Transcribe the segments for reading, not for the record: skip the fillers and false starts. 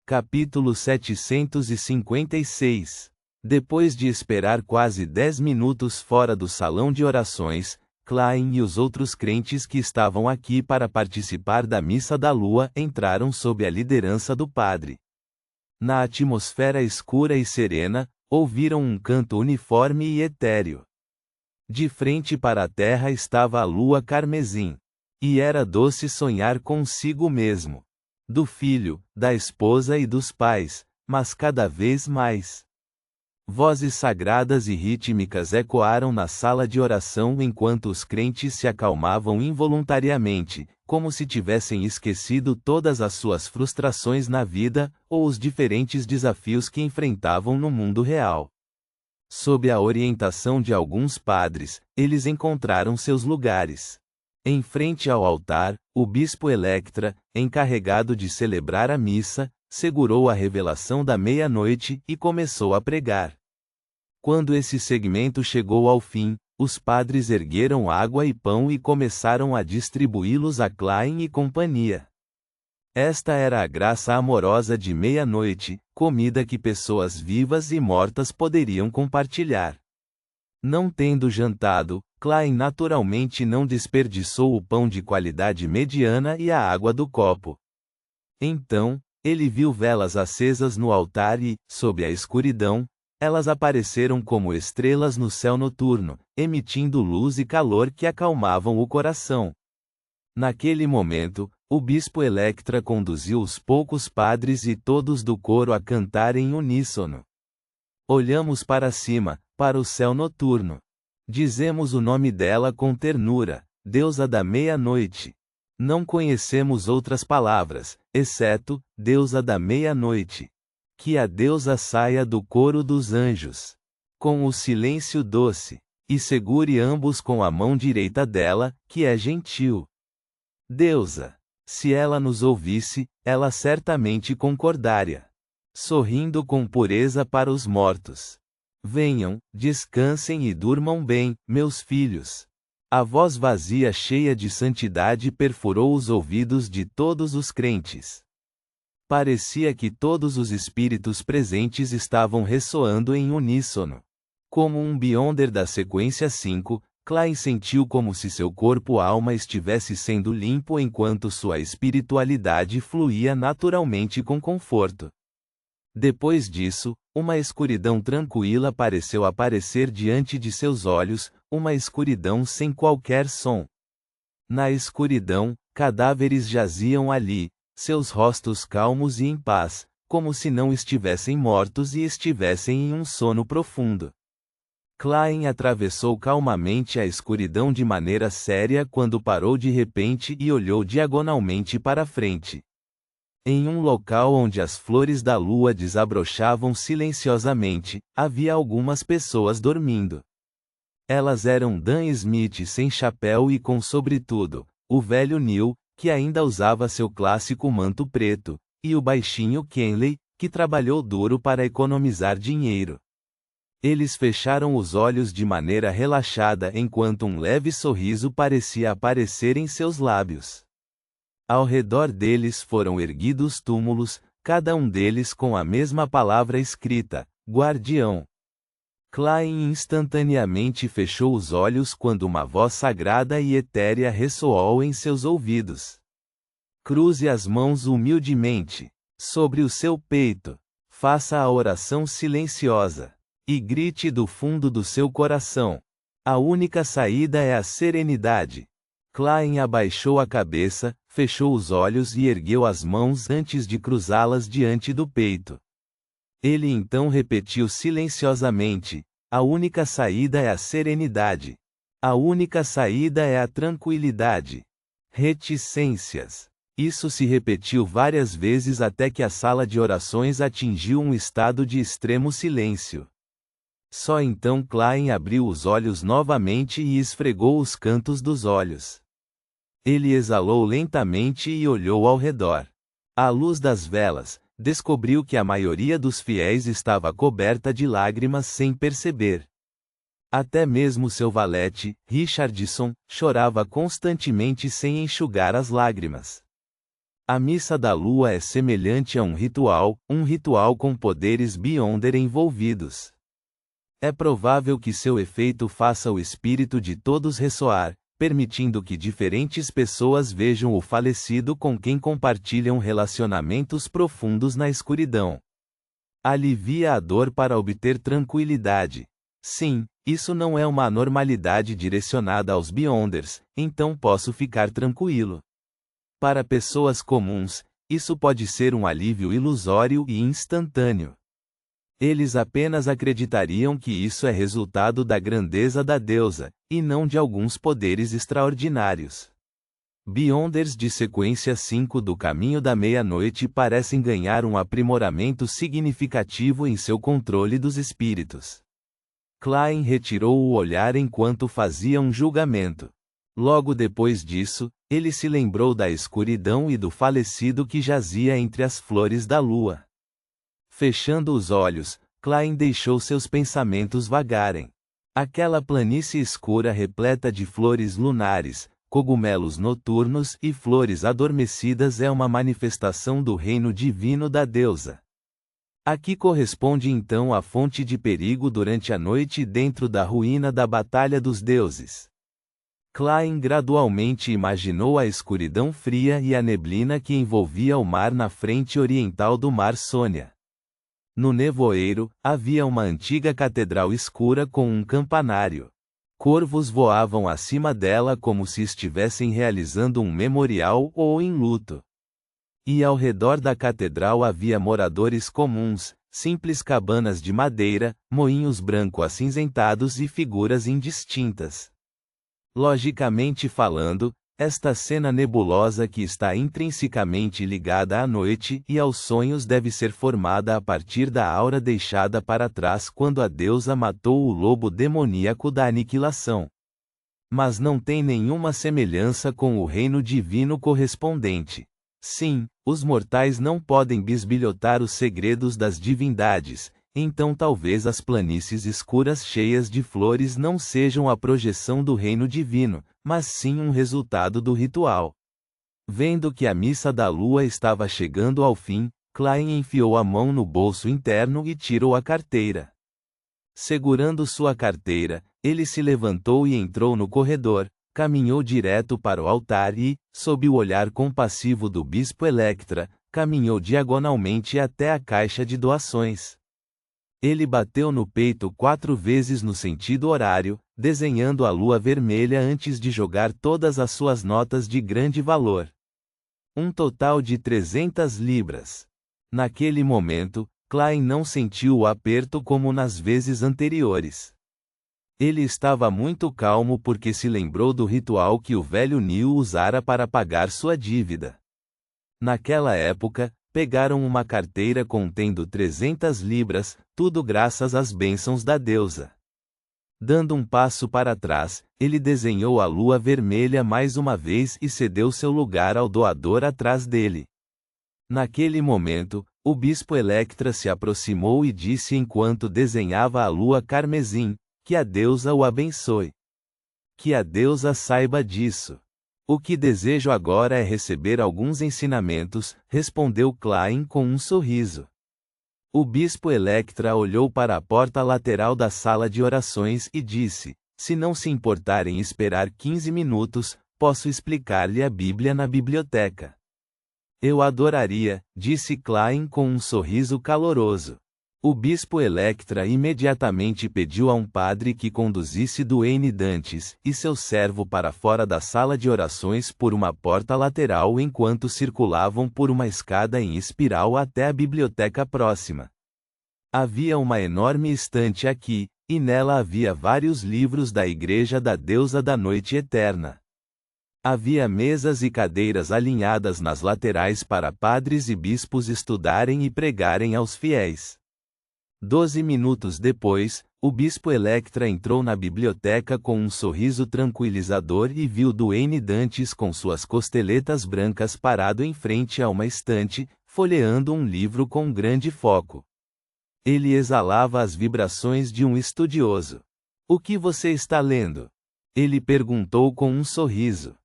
Capítulo 756. Depois de esperar quase 10 minutos fora do salão de orações, Klein e os outros crentes que estavam aqui para participar da Missa da Lua entraram sob a liderança do padre. Na atmosfera escura e serena, ouviram um canto uniforme e etéreo. De frente para a terra estava a lua carmesim. E era doce sonhar consigo mesmo. Do filho, da esposa e dos pais, mas cada vez mais. Vozes sagradas e rítmicas ecoaram na sala de oração enquanto os crentes se acalmavam involuntariamente, como se tivessem esquecido todas as suas frustrações na vida, ou os diferentes desafios que enfrentavam no mundo real. Sob a orientação de alguns padres, eles encontraram seus lugares. Em frente ao altar, o bispo Electra, encarregado de celebrar a missa, segurou a revelação da meia-noite e começou a pregar. Quando esse segmento chegou ao fim, os padres ergueram água e pão e começaram a distribuí-los a Klein e companhia. Esta era a graça amorosa de meia-noite, comida que pessoas vivas e mortas poderiam compartilhar. Não tendo jantado, Klein naturalmente não desperdiçou o pão de qualidade mediana e a água do copo. Então, ele viu velas acesas no altar e, sob a escuridão, elas apareceram como estrelas no céu noturno, emitindo luz e calor que acalmavam o coração. Naquele momento, o bispo Electra conduziu os poucos padres e todos do coro a cantar em uníssono. Olhamos para cima, para o céu noturno. Dizemos o nome dela com ternura, deusa da meia-noite. Não conhecemos outras palavras, exceto, deusa da meia-noite. Que a deusa saia do coro dos anjos. Com o silêncio doce. E segure ambos com a mão direita dela, que é gentil. Deusa. Se ela nos ouvisse, ela certamente concordaria. Sorrindo com pureza para os mortos. Venham, descansem e durmam bem, meus filhos. A voz vazia cheia de santidade perfurou os ouvidos de todos os crentes. Parecia que todos os espíritos presentes estavam ressoando em uníssono. Como um Beyonder da sequência 5, Klein sentiu como se seu corpo-alma estivesse sendo limpo enquanto sua espiritualidade fluía naturalmente com conforto. Depois disso, uma escuridão tranquila pareceu aparecer diante de seus olhos, uma escuridão sem qualquer som. Na escuridão, cadáveres jaziam ali, seus rostos calmos e em paz, como se não estivessem mortos e estivessem em um sono profundo. Klein atravessou calmamente a escuridão de maneira séria quando parou de repente e olhou diagonalmente para frente. Em um local onde as flores da lua desabrochavam silenciosamente, havia algumas pessoas dormindo. Elas eram Dan Smith sem chapéu e com sobretudo, o velho Neil, que ainda usava seu clássico manto preto, e o baixinho Kenley, que trabalhou duro para economizar dinheiro. Eles fecharam os olhos de maneira relaxada enquanto um leve sorriso parecia aparecer em seus lábios. Ao redor deles foram erguidos túmulos, cada um deles com a mesma palavra escrita, guardião. Klein instantaneamente fechou os olhos quando uma voz sagrada e etérea ressoou em seus ouvidos. Cruze as mãos humildemente sobre o seu peito, faça a oração silenciosa, e grite do fundo do seu coração. A única saída é a serenidade. Klein abaixou a cabeça, fechou os olhos e ergueu as mãos antes de cruzá-las diante do peito. Ele então repetiu silenciosamente: a única saída é a serenidade. A única saída é a tranquilidade. Reticências. Isso se repetiu várias vezes até que a sala de orações atingiu um estado de extremo silêncio. Só então Klein abriu os olhos novamente e esfregou os cantos dos olhos. Ele exalou lentamente e olhou ao redor. À luz das velas, descobriu que a maioria dos fiéis estava coberta de lágrimas sem perceber. Até mesmo seu valete, Richardson, chorava constantemente sem enxugar as lágrimas. A missa da lua é semelhante a um ritual com poderes Beyonder envolvidos. É provável que seu efeito faça o espírito de todos ressoar, permitindo que diferentes pessoas vejam o falecido com quem compartilham relacionamentos profundos na escuridão. Alivia a dor para obter tranquilidade. Sim, isso não é uma anormalidade direcionada aos Beyonders, então posso ficar tranquilo. Para pessoas comuns, isso pode ser um alívio ilusório e instantâneo. Eles apenas acreditariam que isso é resultado da grandeza da deusa, e não de alguns poderes extraordinários. Beyonders de sequência 5 do Caminho da Meia-Noite parecem ganhar um aprimoramento significativo em seu controle dos espíritos. Klein retirou o olhar enquanto fazia um julgamento. Logo depois disso, ele se lembrou da escuridão e do falecido que jazia entre as flores da lua. Fechando os olhos, Klein deixou seus pensamentos vagarem. Aquela planície escura repleta de flores lunares, cogumelos noturnos e flores adormecidas é uma manifestação do reino divino da deusa. Aqui corresponde então a fonte de perigo durante a noite dentro da ruína da Batalha dos Deuses. Klein gradualmente imaginou a escuridão fria e a neblina que envolvia o mar na frente oriental do Mar Sônia. No nevoeiro, havia uma antiga catedral escura com um campanário. Corvos voavam acima dela como se estivessem realizando um memorial ou em luto. E ao redor da catedral havia moradores comuns, simples cabanas de madeira, moinhos branco-acinzentados e figuras indistintas. Logicamente falando, esta cena nebulosa que está intrinsecamente ligada à noite e aos sonhos deve ser formada a partir da aura deixada para trás quando a deusa matou o lobo demoníaco da aniquilação. Mas não tem nenhuma semelhança com o reino divino correspondente. Sim, os mortais não podem bisbilhotar os segredos das divindades, então talvez as planícies escuras cheias de flores não sejam a projeção do reino divino, mas sim um resultado do ritual. Vendo que a missa da lua estava chegando ao fim, Klein enfiou a mão no bolso interno e tirou a carteira. Segurando sua carteira, ele se levantou e entrou no corredor, caminhou direto para o altar e, sob o olhar compassivo do bispo Electra, caminhou diagonalmente até a caixa de doações. Ele bateu no peito 4 vezes no sentido horário, desenhando a lua vermelha antes de jogar todas as suas notas de grande valor. Um total de 300 libras. Naquele momento, Klein não sentiu o aperto como nas vezes anteriores. Ele estava muito calmo porque se lembrou do ritual que o velho Neil usara para pagar sua dívida. Naquela época, pegaram uma carteira contendo 300 libras, tudo graças às bênçãos da deusa. Dando um passo para trás, ele desenhou a lua vermelha mais uma vez e cedeu seu lugar ao doador atrás dele. Naquele momento, o bispo Electra se aproximou e disse enquanto desenhava a lua carmesim, que a deusa o abençoe. Que a deusa saiba disso. O que desejo agora é receber alguns ensinamentos, respondeu Klein com um sorriso. O bispo Electra olhou para a porta lateral da sala de orações e disse: se não se importar em esperar 15 minutos, posso explicar-lhe a Bíblia na biblioteca. Eu adoraria, disse Klein com um sorriso caloroso. O bispo Electra imediatamente pediu a um padre que conduzisse Duane Dantes e seu servo para fora da sala de orações por uma porta lateral enquanto circulavam por uma escada em espiral até a biblioteca próxima. Havia uma enorme estante aqui, e nela havia vários livros da Igreja da Deusa da Noite Eterna. Havia mesas e cadeiras alinhadas nas laterais para padres e bispos estudarem e pregarem aos fiéis. 12 minutos depois, o bispo Electra entrou na biblioteca com um sorriso tranquilizador e viu Duane Dantes com suas costeletas brancas parado em frente a uma estante, folheando um livro com grande foco. Ele exalava as vibrações de um estudioso. O que você está lendo? Ele perguntou com um sorriso.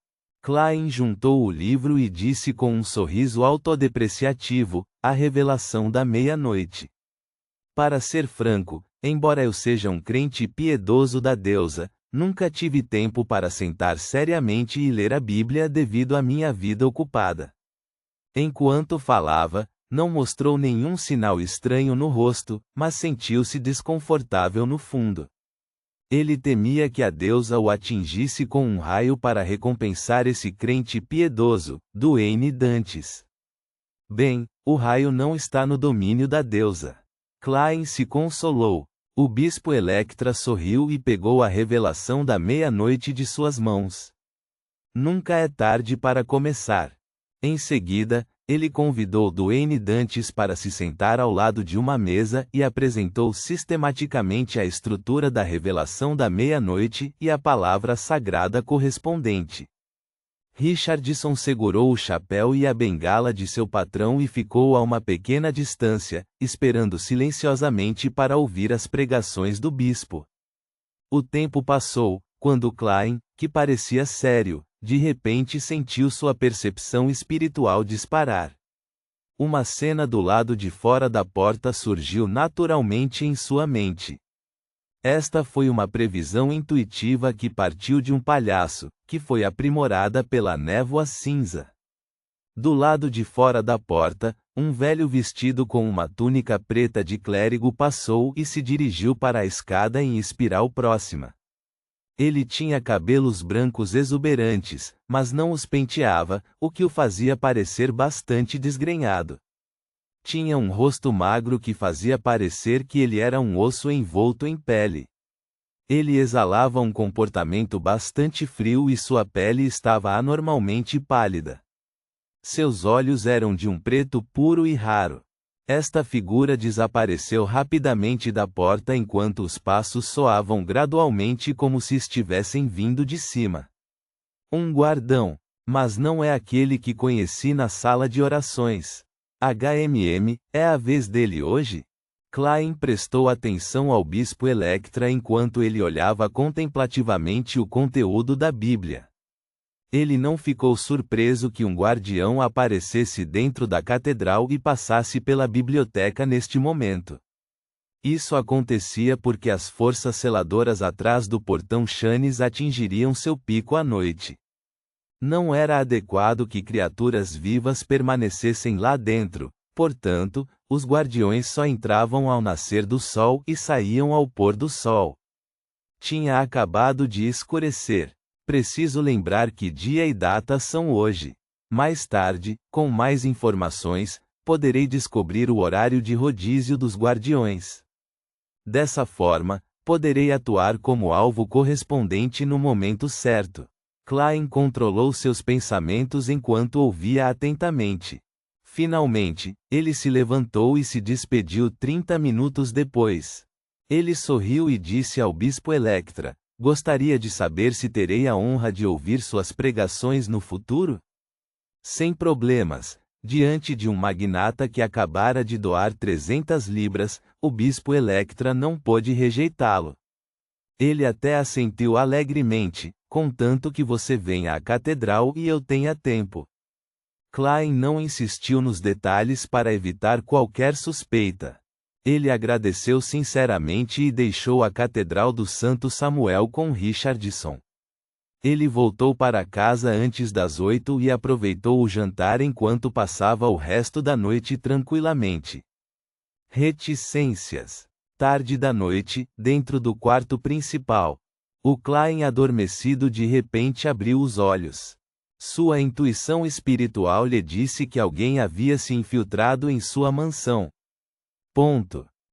Klein juntou o livro e disse com um sorriso autodepreciativo: A Revelação da Meia-Noite. Para ser franco, embora eu seja um crente piedoso da deusa, nunca tive tempo para sentar seriamente e ler a Bíblia devido à minha vida ocupada. Enquanto falava, não mostrou nenhum sinal estranho no rosto, mas sentiu-se desconfortável no fundo. Ele temia que a deusa o atingisse com um raio para recompensar esse crente piedoso, Duane Dantes. Bem, o raio não está no domínio da deusa. Klein se consolou. O bispo Electra sorriu e pegou a revelação da meia-noite de suas mãos. Nunca é tarde para começar. Em seguida, ele convidou Duane Dantes para se sentar ao lado de uma mesa e apresentou sistematicamente a estrutura da revelação da meia-noite e a palavra sagrada correspondente. Richardson segurou o chapéu e a bengala de seu patrão e ficou a uma pequena distância, esperando silenciosamente para ouvir as pregações do bispo. O tempo passou, quando Klein, que parecia sério, de repente sentiu sua percepção espiritual disparar. Uma cena do lado de fora da porta surgiu naturalmente em sua mente. Esta foi uma previsão intuitiva que partiu de um palhaço, que foi aprimorada pela névoa cinza. Do lado de fora da porta, um velho vestido com uma túnica preta de clérigo passou e se dirigiu para a escada em espiral próxima. Ele tinha cabelos brancos exuberantes, mas não os penteava, o que o fazia parecer bastante desgrenhado. Tinha um rosto magro que fazia parecer que ele era um osso envolto em pele. Ele exalava um comportamento bastante frio e sua pele estava anormalmente pálida. Seus olhos eram de um preto puro e raro. Esta figura desapareceu rapidamente da porta enquanto os passos soavam gradualmente como se estivessem vindo de cima. Um guardão, mas não é aquele que conheci na sala de orações. É a vez dele hoje? Klein prestou atenção ao bispo Electra enquanto ele olhava contemplativamente o conteúdo da Bíblia. Ele não ficou surpreso que um guardião aparecesse dentro da catedral e passasse pela biblioteca neste momento. Isso acontecia porque as forças seladoras atrás do portão Chanes atingiriam seu pico à noite. Não era adequado que criaturas vivas permanecessem lá dentro, portanto, os guardiões só entravam ao nascer do sol e saíam ao pôr do sol. Tinha acabado de escurecer. Preciso lembrar que dia e data são hoje. Mais tarde, com mais informações, poderei descobrir o horário de rodízio dos guardiões. Dessa forma, poderei atuar como alvo correspondente no momento certo. Klein controlou seus pensamentos enquanto ouvia atentamente. Finalmente, ele se levantou e se despediu 30 minutos depois. Ele sorriu e disse ao bispo Electra: Gostaria de saber se terei a honra de ouvir suas pregações no futuro? Sem problemas. Diante de um magnata que acabara de doar 300 libras, o bispo Electra não pôde rejeitá-lo. Ele até assentiu alegremente, contanto que você venha à catedral e eu tenha tempo. Klein não insistiu nos detalhes para evitar qualquer suspeita. Ele agradeceu sinceramente e deixou a Catedral do Santo Samuel com Richardson. Ele voltou para casa antes das 8 e aproveitou o jantar enquanto passava o resto da noite tranquilamente. Reticências. Tarde da noite, dentro do quarto principal. O Klein adormecido de repente abriu os olhos. Sua intuição espiritual lhe disse que alguém havia se infiltrado em sua mansão. Ponto.